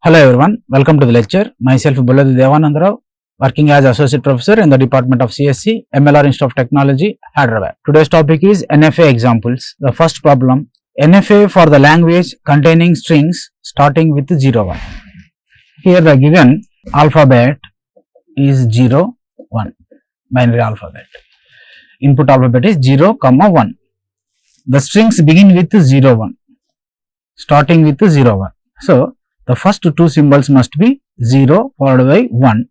Hello everyone, welcome to the lecture. Myself Devananda Rao, working as Associate Professor in the Department of CSC, MLR Institute of Technology, Hyderabad. Today's topic is NFA examples. The first problem, NFA for the language containing strings starting with 0, 1. Here the given alphabet is 0, 1, binary alphabet. Input alphabet is 0, 1. The strings begin with 0, 1, starting with 0, 1. So, the first two symbols must be 0 followed by 1.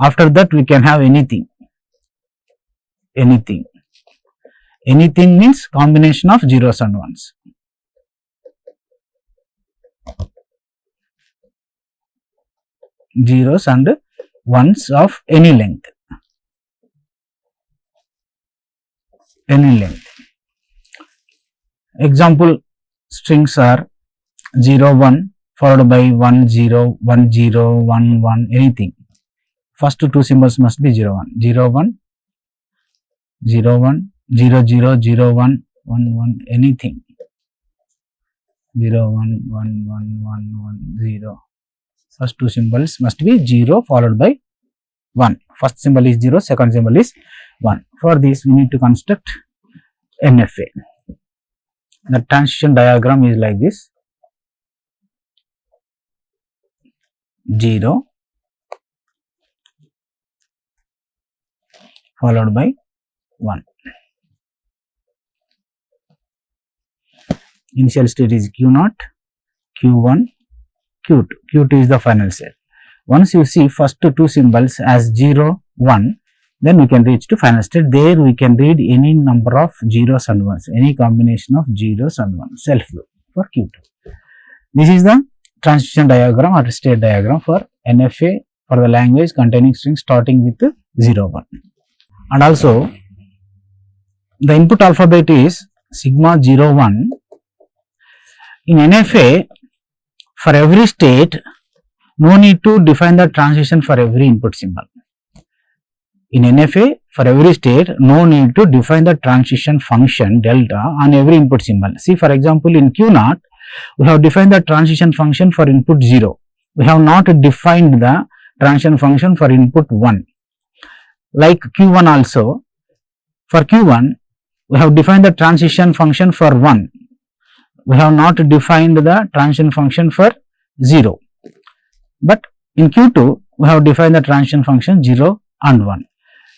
After that we can have anything. Anything means combination of zeros and ones. Zeros and ones of any length. Example strings are 0, 1 followed by 1, 0, 1, 0, 1, 1, anything. First two symbols must be 0, 1, 0, 1, 0, 1, 0, 0, 0, 1, 1, 1, anything. 0, 1, 1, 1, 1, 1, 0. First two symbols must be 0 followed by 1. First symbol is 0, second symbol is 1. For this, we need to construct NFA. The transition diagram is like this. 0 followed by 1. Initial state is Q0, Q1, Q2. Q2 is the final set. Once you see first two symbols as 0, 1, then we can reach to final state. There we can read any number of zeros and ones, any combination of zeros and ones, self loop for Q2. This is the transition diagram or state diagram for NFA for the language containing strings starting with 0, 1. And also the input alphabet is sigma 0, 1. In NFA, for every state, no need to define the transition for every input symbol. In NFA, for every state, no need to define the transition function delta on every input symbol. See, for example, in Q0, we have defined the transition function for input 0. We have not defined the transition function for input 1. Like Q1 also, for Q1, we have defined the transition function for 1. We have not defined the transition function for 0. But in Q2, we have defined the transition function 0 and 1.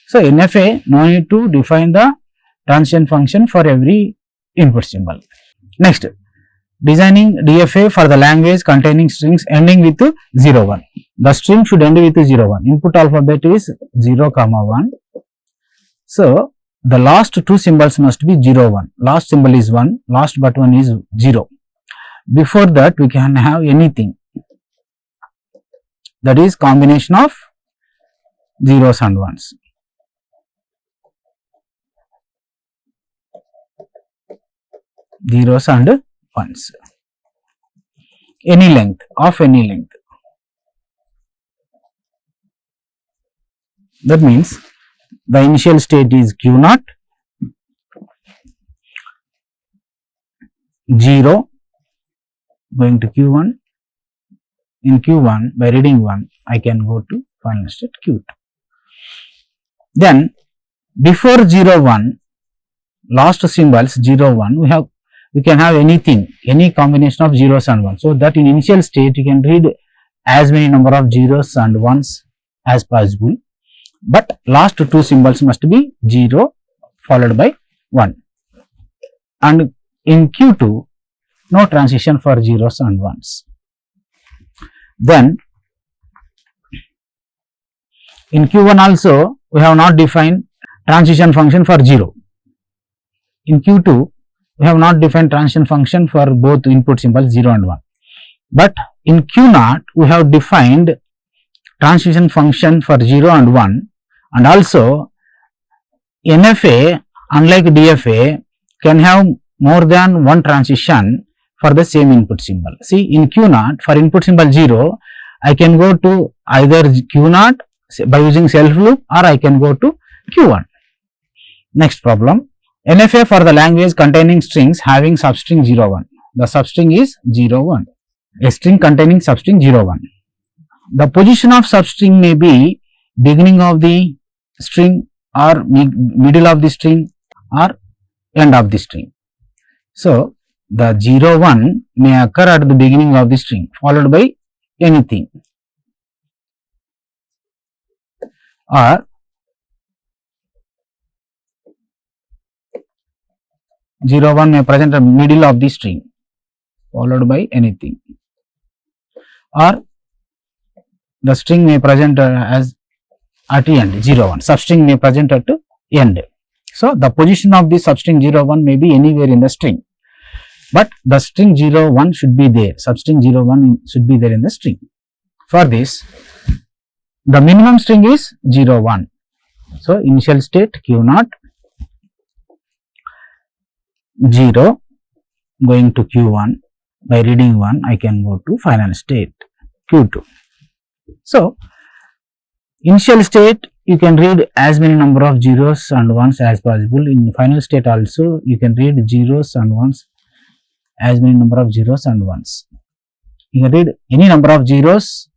So, NFA, no need to define the transition function for every input symbol. Next, designing DFA for the language containing strings ending with 0, 1. The string should end with 0, 1. Input alphabet is 0, 1. So, the last two symbols must be 0, 1. Last symbol is 1, last but 1 is 0. Before that, we can have anything. That is combination of zeros and ones. Zeros and ones. Any length, of any length. That means the initial state is Q0, 0, going to Q1. In Q1, by reading 1, I can go to final state Q2. Then, before 0, 1, last symbols 0, 1, we can have anything, any combination of zeros and ones. So, that in initial state, you can read as many number of zeros and ones as possible. But last two symbols must be 0 followed by 1. And in Q2, no transition for zeros and ones. Then, in Q1 also, we have not defined transition function for 0. In Q2, we have not defined transition function for both input symbols 0 and 1. But in Q0, we have defined transition function for 0 and 1, and also NFA, unlike DFA, can have more than one transition for the same input symbol. See, in Q0, for input symbol 0, I can go to either Q0 by using self loop, or I can go to Q1. Next problem, NFA for the language containing strings having substring 0, 1. The substring is 0, 1. A string containing substring 0, 1. The position of substring may be beginning of the string or middle of the string or end of the string. So, the 0, 1 may occur at the beginning of the string followed by anything, or 0, 1 may present at middle of the string followed by anything, or the string may present as at the end 0, 1, substring may present at end. So, the position of the substring 0, 1 may be anywhere in the string, but the string 0, 1 should be there, substring 0, 1 should be there in the string. For this, the minimum string is 0, 1. So, initial state Q0, 0 going to Q1, by reading 1 I can go to final state Q2. So, initial state you can read as many number of zeros and ones as possible. In final state also you can read zeros and ones, as many number of zeros and ones. You can read any number of zeros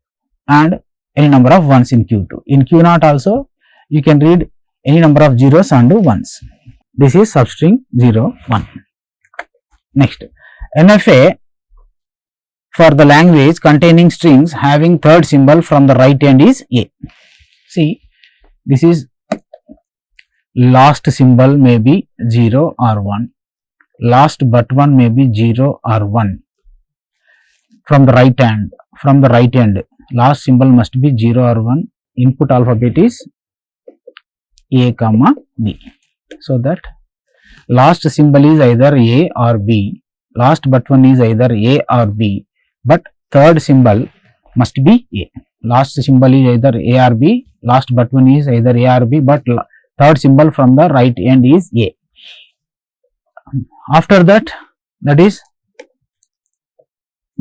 and any number of ones in Q2. In Q0 also you can read any number of zeros and ones. This is substring 0, 1. Next, NFA for the language containing strings having third symbol from the right end is A. See, this is last symbol may be 0 or 1, last but one may be 0 or 1 from the right end, last symbol must be 0 or 1, input alphabet is A comma B. So, that last symbol is either A or B, last but one is either A or B, but third symbol must be A. Last symbol is either A or B, last but one is either A or B, but third symbol from the right end is A. After that, that is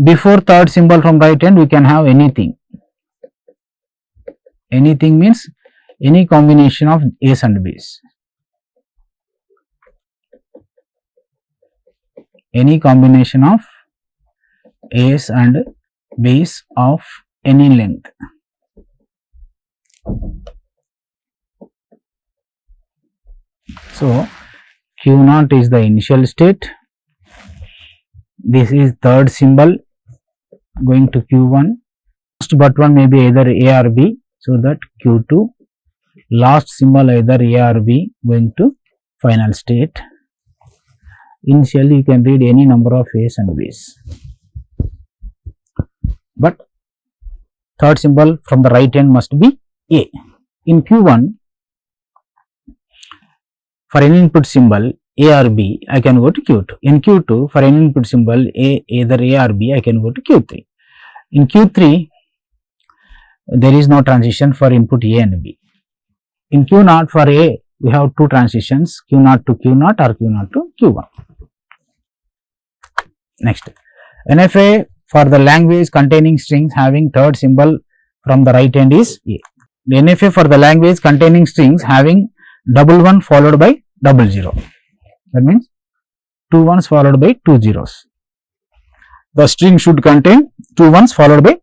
before third symbol from right end we can have anything. Anything means any combination of A's and B's. Any combination of A's and B's of any length. So, Q0 is the initial state, this is third symbol going to Q1, last but one may be either A or B, so that Q2, last symbol either A or B going to final state. Initially you can read any number of A's and B's, but third symbol from the right end must be A. In Q1, for any input symbol A or B, I can go to Q2. In Q2, for any input symbol A, either A or B, I can go to Q3. In Q3, there is no transition for input A and B. In Q0, for A, we have two transitions, Q0 to Q0 or Q0 to Q1. Next, NFA for the language containing strings having third symbol from the right end is A. The NFA for the language containing strings having double 1 followed by double 0. That means 2 ones followed by 2 zeros. The string should contain 2 ones followed by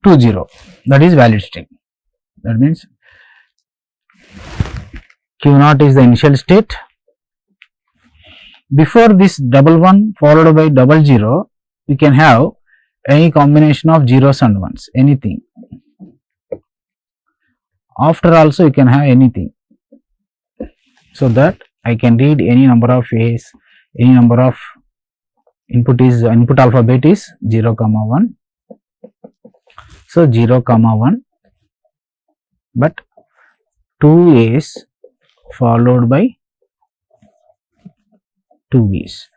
2 0. That is valid string. That means Q0 is the initial state. Before this double 1 followed by double 0, we can have any combination of zeros and ones, anything. After also you can have anything. So that I can read any number of A's, any number of input alphabet is 0, 1. So 0, 1, but 2 A's followed by 2 B's,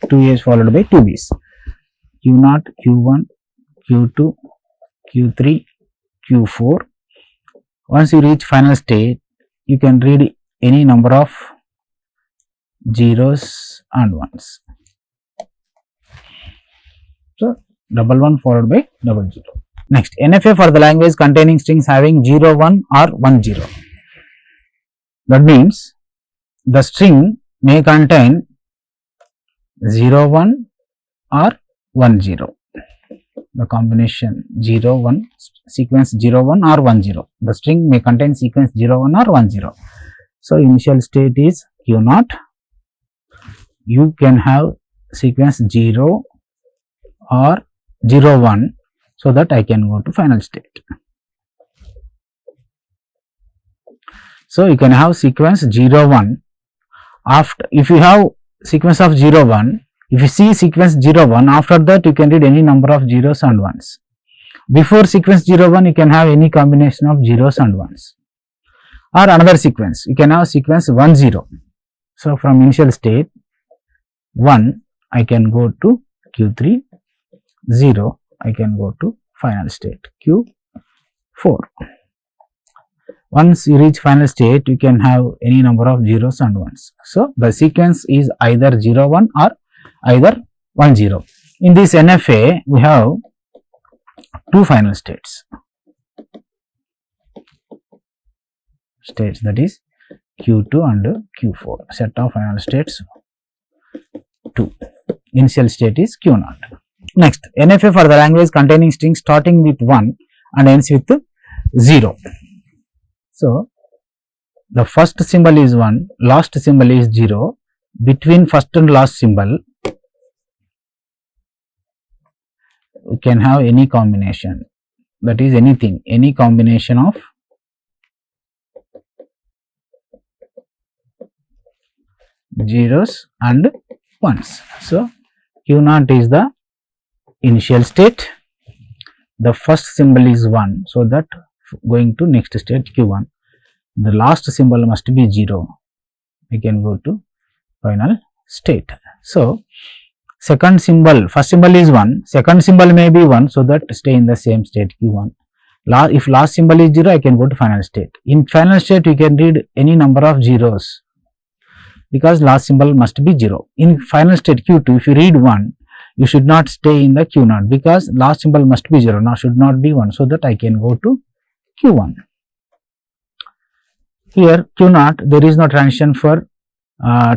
2 A's followed by 2 B's, Q0, Q1, Q2, Q3, Q4. Once you reach final state, you can read any number of zeros and ones. So, double 1 followed by double 0. Next, NFA for the language containing strings having 0, 1 or 1, 0. That means the string may contain 0, 1 or 1, 0. the combination 0 1 sequence 0 1 or 1 0. The string may contain sequence 0 1 or 1 0. So initial state is Q naught. You can have sequence 0 or 0 1, so that I can go to final state. So you can have sequence 0 1. After, if you have sequence of 0 1, if you see sequence 0 1, after that you can read any number of zeros and ones. Before sequence 0 1, you can have any combination of zeros and ones. Or another sequence, you can have sequence 1 0. So from initial state 1, I can go to Q3, 0, I can go to final state Q4. Once you reach final state, you can have any number of zeros and ones. So the sequence is either 0 1 or either 1 0. In this NFA, we have two final states. That is Q2 and Q4. Set of final states 2. Initial state is Q naught. Next, NFA for the language containing strings starting with 1 and ends with 0. So the first symbol is 1, last symbol is 0. Between first and last symbol, we can have any combination, that is anything, any combination of zeros and ones. So Q naught is the initial state, the first symbol is 1, so that going to next state Q1, the last symbol must be 0, we can go to final state. So second symbol, first symbol is 1, second symbol may be 1, so that stay in the same state Q1. If last symbol is 0, I can go to final state. In final state, you can read any number of zeros, because last symbol must be 0. In final state Q2, if you read 1, you should not stay in the Q naught, because last symbol must be 0, now should not be 1, so that I can go to Q1. Here Q naught, there is no transition for,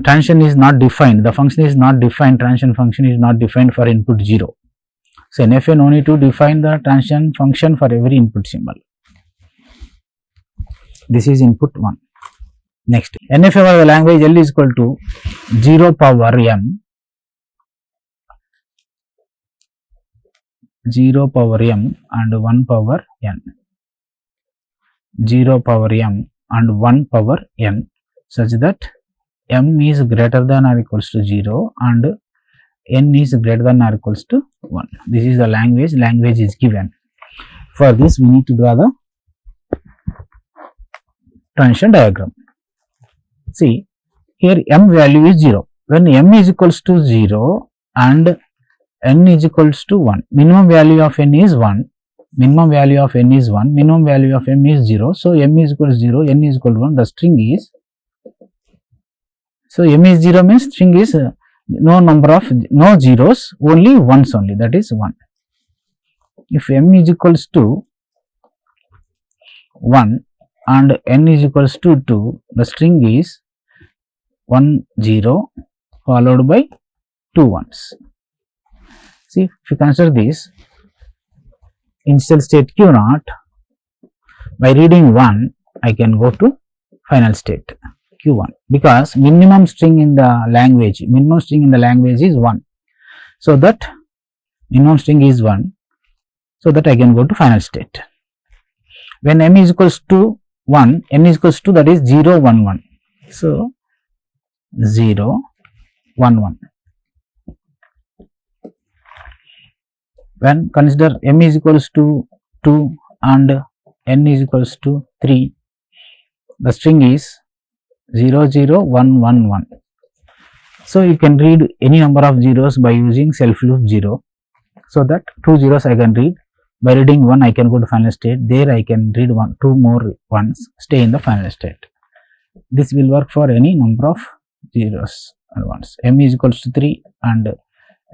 transition is not defined, the function is not defined, transition function is not defined for input 0. So NFA no need to define the transition function for every input symbol. This is input 1. Next, NFA for the language L is equal to 0 power m, 0 power m and 1 power n, 0 power m and 1 power n, such that m is greater than or equals to 0 and n is greater than or equals to 1. This is the language is given. For this, we need to draw the transition diagram. See, here m value is 0. When m is equals to 0 and n is equals to 1, minimum value of n is 1, minimum value of n is 1, minimum value of m is 0. So m is equal to 0, n is equal to 1, the string is, so m is 0 means string is no number of, no zeros, only ones only, that is 1. If m is equals to 1 and n is equals to 2, the string is 1 0 followed by 2 ones. See, if you consider this initial state Q naught, by reading 1, I can go to final state Q1, because minimum string in the language is 1. So that minimum string is 1, so that I can go to final state. When m is equals to 1, n is equals to, that is 0 1 1. So 0 1 1. When consider m is equals to 2 and n is equals to 3, the string is 0 0 1 1 1. So you can read any number of zeros by using self loop 0, so that 2 zeros I can read. By reading 1, I can go to final state. There I can read 2 more ones, stay in the final state. This will work for any number of zeros and ones. M is equals to 3 and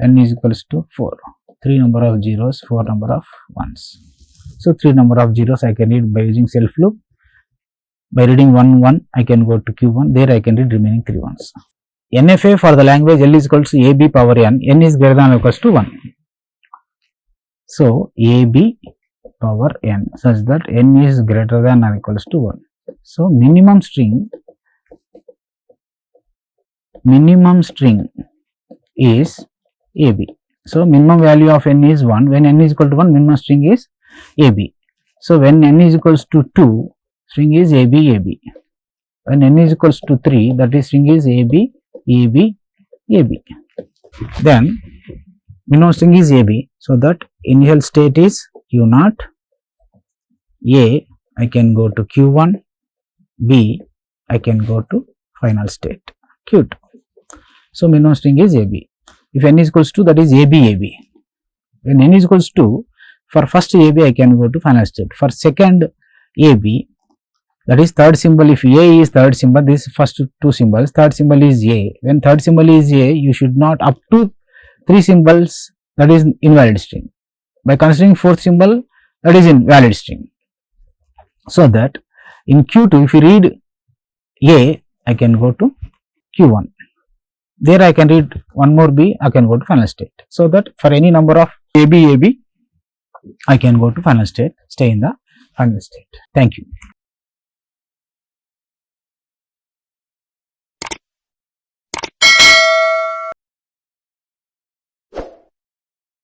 n is equals to 4. 3 number of zeros, 4 number of ones. So 3 number of zeros I can read by using self loop. By reading 1 1, I can go to Q1. There I can read remaining 3 ones. NFA for the language L is equals to AB power n. N is greater than or equals to 1. So AB power n such that n is greater than or equals to 1. So minimum string is AB. So minimum value of n is 1. When n is equal to 1, minimum string is AB. So when n is equals to 2, string is AB, AB. When n is equals to 3, that is string is AB, AB, AB. Then minimum string is AB. So that initial state is Q0, A I can go to Q1, B I can go to final state Q2. So minimum string is AB. If n is equals to, that is AB, AB. When n is equals to, for first AB I can go to final state. For second AB, that is third symbol. If A is third symbol, this first two symbols, third symbol is A. When third symbol is A, you should not up to 3 symbols, that is invalid string. By considering fourth symbol, that is in valid string. So that in Q2, if you read A, I can go to Q1. There I can read one more B, I can go to final state. So that for any number of AB, I can go to final state, stay in the final state. Thank you.